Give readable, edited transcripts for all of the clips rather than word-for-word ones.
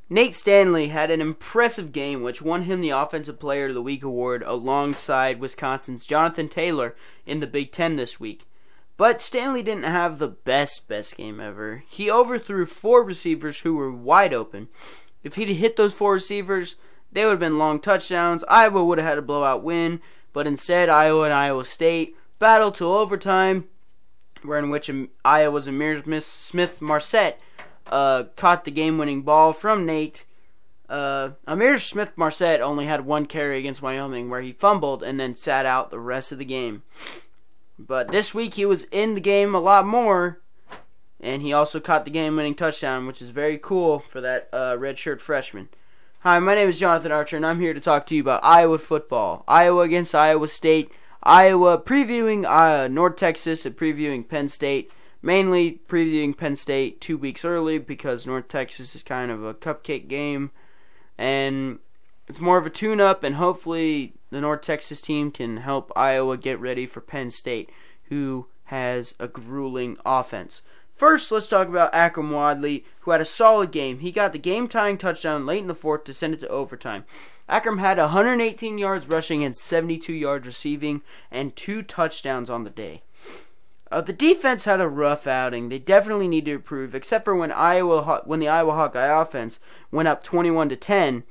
Nate Stanley had an impressive game, which won him the Offensive Player of the Week award alongside Wisconsin's Jonathan Taylor in the Big Ten this week. But Stanley didn't have the best game ever. He overthrew 4 receivers who were wide open. If he'd hit those 4 receivers, they would have been long touchdowns. Iowa would have had a blowout win, but instead Iowa and Iowa State battled till overtime, in which Iowa's Amir Smith-Marset caught the game-winning ball from Nate. Amir Smith-Marset only had 1 carry against Wyoming where he fumbled and then sat out the rest of the game. But this week he was in the game a lot more, and he also caught the game-winning touchdown, which is very cool for that redshirt freshman. Hi, my name is Jonathan Archer, and I'm here to talk to you about Iowa football. Iowa against Iowa State. Iowa previewing North Texas and previewing Penn State. Mainly previewing Penn State 2 weeks early because North Texas is kind of a cupcake game. And it's more of a tune-up, and hopefully the North Texas team can help Iowa get ready for Penn State, who has a grueling offense. First, let's talk about Akram Wadley, who had a solid game. He got the game-tying touchdown late in the 4th to send it to overtime. Akram had 118 yards rushing and 72 yards receiving, and 2 touchdowns on the day. The defense had a rough outing. They definitely need to improve, except for when the Iowa Hawkeye offense went up 21-10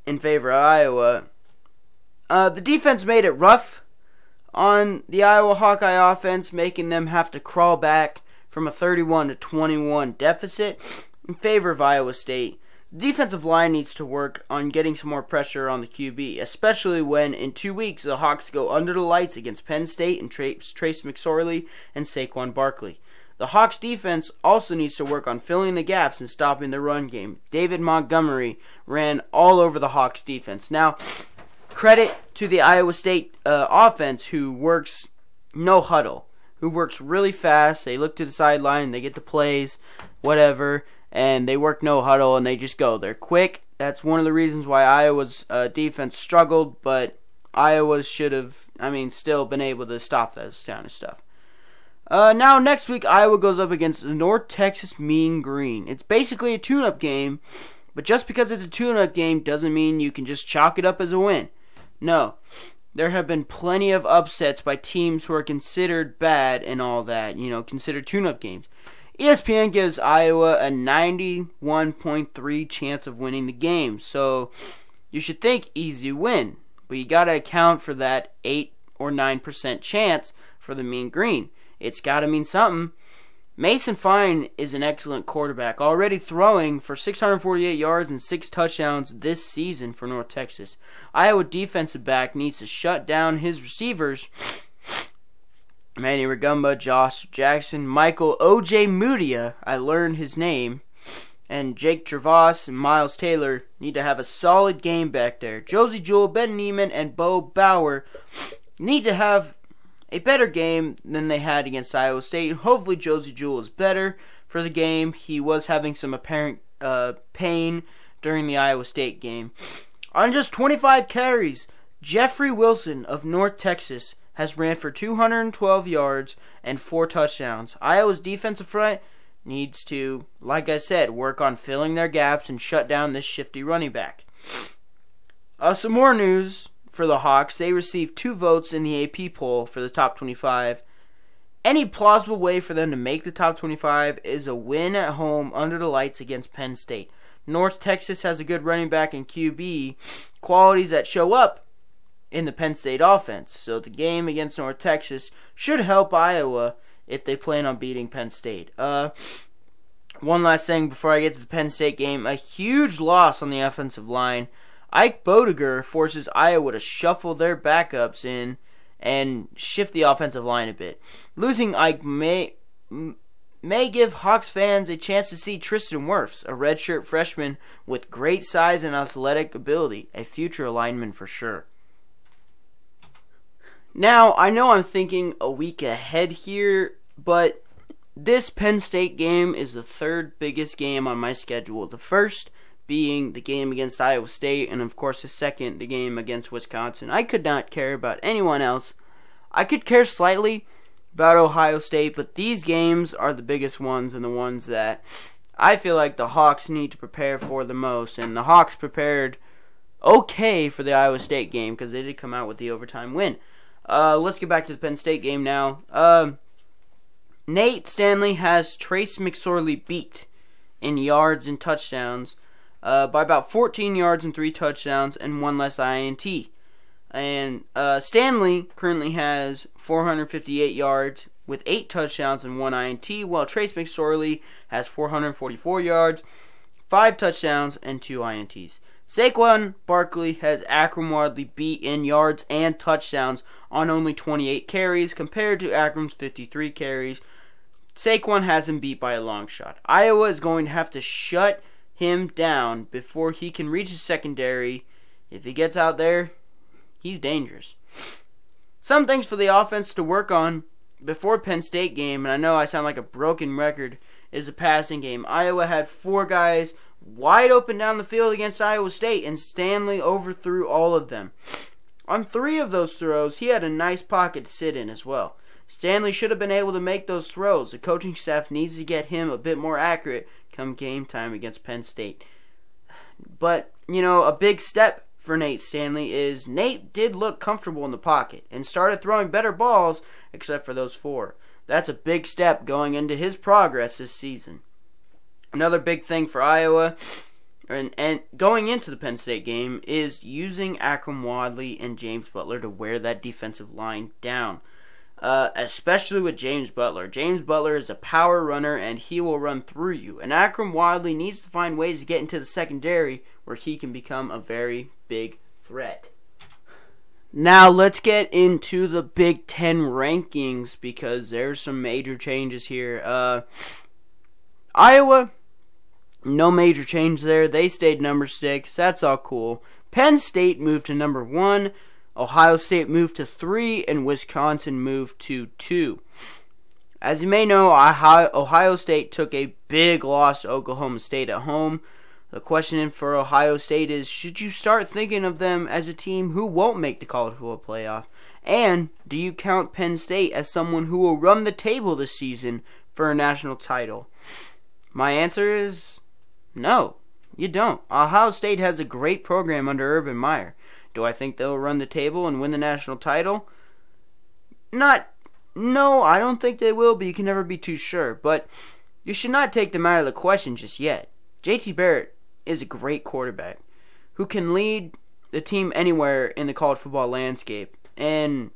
in favor of Iowa. The defense made it rough on the Iowa Hawkeye offense, making them have to crawl back from a 31-21 deficit in favor of Iowa State. The defensive line needs to work on getting some more pressure on the QB, especially when in 2 weeks the Hawks go under the lights against Penn State and Trace McSorley and Saquon Barkley. The Hawks defense also needs to work on filling the gaps and stopping the run game. David Montgomery ran all over the Hawks defense. Now, credit to the Iowa State offense, who works no huddle, who works really fast. They look to the sideline, they get the plays, whatever, and they work no huddle, and they just go. They're quick. That's one of the reasons why Iowa's defense struggled, but Iowa should have, still been able to stop that kind of stuff. Now, next week, Iowa goes up against the North Texas Mean Green. It's basically a tune-up game, but just because it's a tune-up game doesn't mean you can just chalk it up as a win. No. There have been plenty of upsets by teams who are considered bad and all that, considered tune-up games. ESPN gives Iowa a 91.3 chance of winning the game, so you should think easy win. But you got to account for that 8 or 9% chance for the Mean Green. It's got to mean something. Mason Fine is an excellent quarterback, already throwing for 648 yards and 6 touchdowns this season for North Texas. Iowa defensive back needs to shut down his receivers, Manny Ragumba, Josh Jackson, Michael O.J. Mudia, I learned his name, and Jake Travas and Miles Taylor need to have a solid game back there. Josie Jewell, Ben Neiman, and Bo Bauer need to have a better game than they had against Iowa State. Hopefully Josie Jewell is better for the game. He was having some apparent pain during the Iowa State game. On just 25 carries, Jeffrey Wilson of North Texas has ran for 212 yards and 4 touchdowns. Iowa's defensive front needs to, like I said, work on filling their gaps and shut down this shifty running back. Some more news for the Hawks. They received 2 votes in the AP poll for the top 25. Any plausible way for them to make the top 25 is a win at home under the lights against Penn State. North Texas has a good running back and QB, qualities that show up in the Penn State offense. So the game against North Texas should help Iowa if they plan on beating Penn State. One last thing before I get to the Penn State game. A huge loss on the offensive line. Ike Bodiger forces Iowa to shuffle their backups in and shift the offensive line a bit. Losing Ike may give Hawks fans a chance to see Tristan Wirfs, a redshirt freshman with great size and athletic ability, a future lineman for sure. Now, I know I'm thinking a week ahead here, but this Penn State game is the 3rd biggest game on my schedule. The first being the game against Iowa State, and of course the second, the game against Wisconsin. I could not care about anyone else. I could care slightly about Ohio State, but these games are the biggest ones and the ones that I feel like the Hawks need to prepare for the most, and the Hawks prepared okay for the Iowa State game because they did come out with the overtime win. Let's get back to the Penn State game now. Nate Stanley has Trace McSorley beat in yards and touchdowns by about 14 yards and 3 touchdowns and 1 less INT. And Stanley currently has 458 yards with 8 touchdowns and 1 INT, while Trace McSorley has 444 yards, 5 touchdowns, and 2 INTs. Saquon Barkley has Akram Wadley beat in yards and touchdowns on only 28 carries compared to Akram's 53 carries. Saquon has him beat by a long shot. Iowa is going to have to shut him down before he can reach his secondary. If he gets out there, he's dangerous. Some things for the offense to work on before Penn State game, and I know I sound like a broken record, is the passing game. Iowa had 4 guys wide open down the field against Iowa State, and Stanley overthrew all of them. On 3 of those throws, he had a nice pocket to sit in as well. Stanley should have been able to make those throws. The coaching staff needs to get him a bit more accurate come game time against Penn State. But, a big step for Nate Stanley is Nate did look comfortable in the pocket and started throwing better balls except for those 4. That's a big step going into his progress this season. Another big thing for Iowa and going into the Penn State game is using Akram Wadley and James Butler to wear that defensive line down. Especially with James Butler. James Butler is a power runner and he will run through you. And Akram Wadley needs to find ways to get into the secondary where he can become a very big threat. Now let's get into the Big Ten rankings because there's some major changes here. Iowa, no major change there. They stayed number 6. That's all cool. Penn State moved to number 1. Ohio State moved to 3, and Wisconsin moved to 2. As you may know, Ohio State took a big loss to Oklahoma State at home. The question for Ohio State is, should you start thinking of them as a team who won't make the college football playoff? And do you count Penn State as someone who will run the table this season for a national title? My answer is no, you don't. Ohio State has a great program under Urban Meyer. Do I think they'll run the table and win the national title? No, I don't think they will, but you can never be too sure. But you should not take them out of the question just yet. JT Barrett is a great quarterback who can lead the team anywhere in the college football landscape. And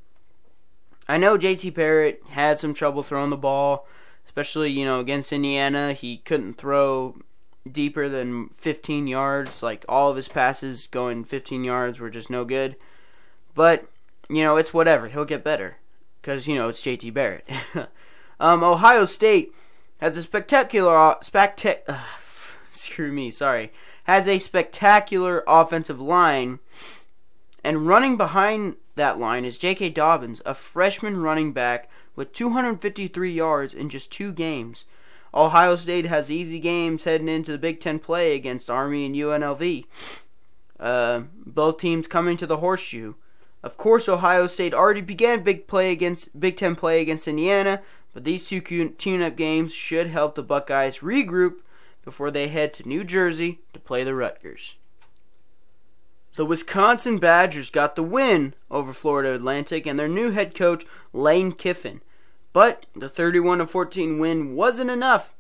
I know JT Barrett had some trouble throwing the ball, especially, against Indiana. He couldn't throw deeper than 15 yards. Like, all of his passes going 15 yards were just no good. But, it's whatever. He'll get better because, it's JT Barrett. Ohio State has a has a spectacular offensive line, and running behind that line is J.K. Dobbins, a freshman running back with 253 yards in just 2 games. Ohio State has easy games heading into the Big Ten play against Army and UNLV. Both teams coming to the Horseshoe. Of course, Ohio State already began Big Ten play against Indiana, but these 2 tune-up games should help the Buckeyes regroup before they head to New Jersey to play the Rutgers. The Wisconsin Badgers got the win over Florida Atlantic and their new head coach, Lane Kiffin. But the 31-14 win wasn't enough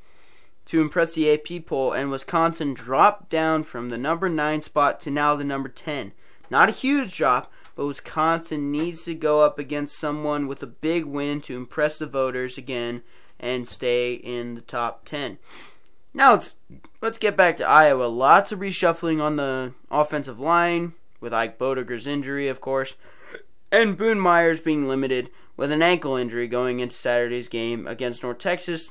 to impress the AP poll, and Wisconsin dropped down from the number 9 spot to now the number 10. Not a huge drop, but Wisconsin needs to go up against someone with a big win to impress the voters again and stay in the top 10. Now let's get back to Iowa. Lots of reshuffling on the offensive line with Ike Bodeger's injury, of course, and Boone Myers being limited with an ankle injury going into Saturday's game against North Texas.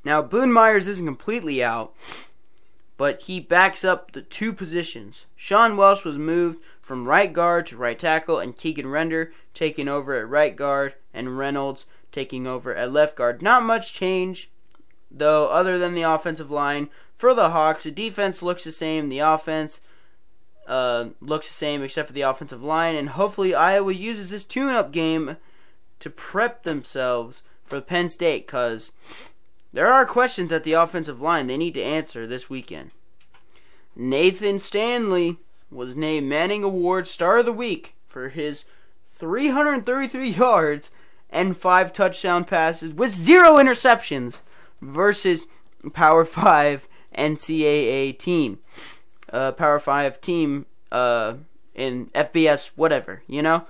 Now, Boone Myers isn't completely out, but he backs up the 2 positions. Sean Welsh was moved from right guard to right tackle, and Keegan Render taking over at right guard, and Reynolds taking over at left guard. Not much change, though, other than the offensive line. For the Hawks, the defense looks the same. The offense looks the same except for the offensive line, and hopefully Iowa uses this tune-up game to prep themselves for Penn State, because there are questions at the offensive line they need to answer this weekend. Nathan Stanley was named Manning Award Star of the Week for his 333 yards and 5 touchdown passes with 0 interceptions versus Power 5 NCAA team. Power 5 team in FBS, whatever, you know?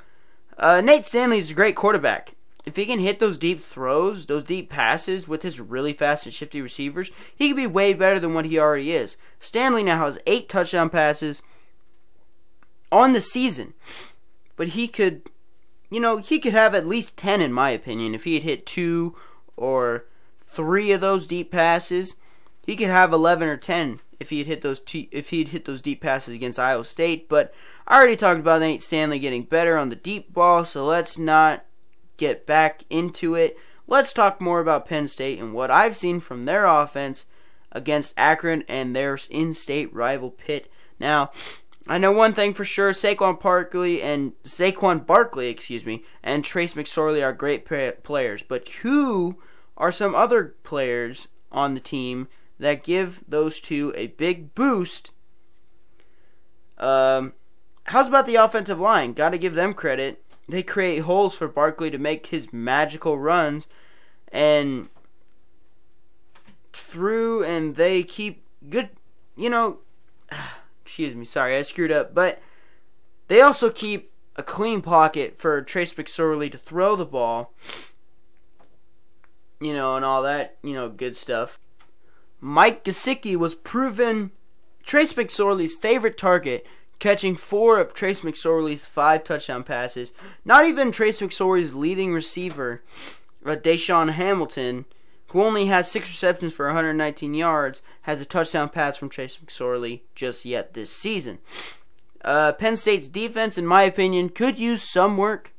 Nate Stanley is a great quarterback. If he can hit those deep throws, those deep passes with his really fast and shifty receivers, he could be way better than what he already is. Stanley now has 8 touchdown passes on the season. But he could, he could have at least 10 in my opinion. If he had hit 2 or 3 of those deep passes, he could have 11 or 10 if he'd hit those deep passes against Iowa State. But I already talked about Nate Stanley getting better on the deep ball, so let's not get back into it. Let's talk more about Penn State and what I've seen from their offense against Akron and their in-state rival Pitt. Now, I know one thing for sure: Saquon Barkley and Trace McSorley are great players. But who are some other players on the team that give those two a big boost? How's about the offensive line? Got to give them credit. They create holes for Barkley to make his magical runs, and they keep good, excuse me, sorry, I screwed up, but they also keep a clean pocket for Trace McSorley to throw the ball, and all that, good stuff. Mike Gesicki was proven Trace McSorley's favorite target, catching 4 of Trace McSorley's 5 touchdown passes. Not even Trace McSorley's leading receiver, Deshaun Hamilton, who only has 6 receptions for 119 yards, has a touchdown pass from Trace McSorley just yet this season. Penn State's defense, in my opinion, could use some work,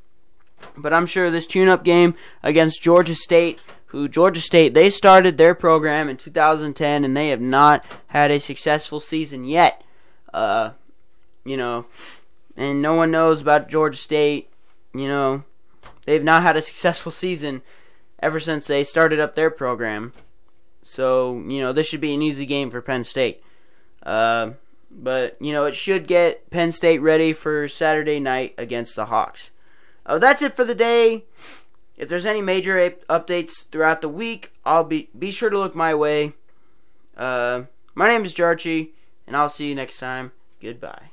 but I'm sure this tune-up game against Georgia State, they started their program in 2010, and they have not had a successful season yet. And no one knows about Georgia State. They've not had a successful season ever since they started up their program. So, this should be an easy game for Penn State. But, it should get Penn State ready for Saturday night against the Hawks. That's it for the day. If there's any major updates throughout the week, I'll be sure to look my way. My name is Jarchi, and I'll see you next time. Goodbye.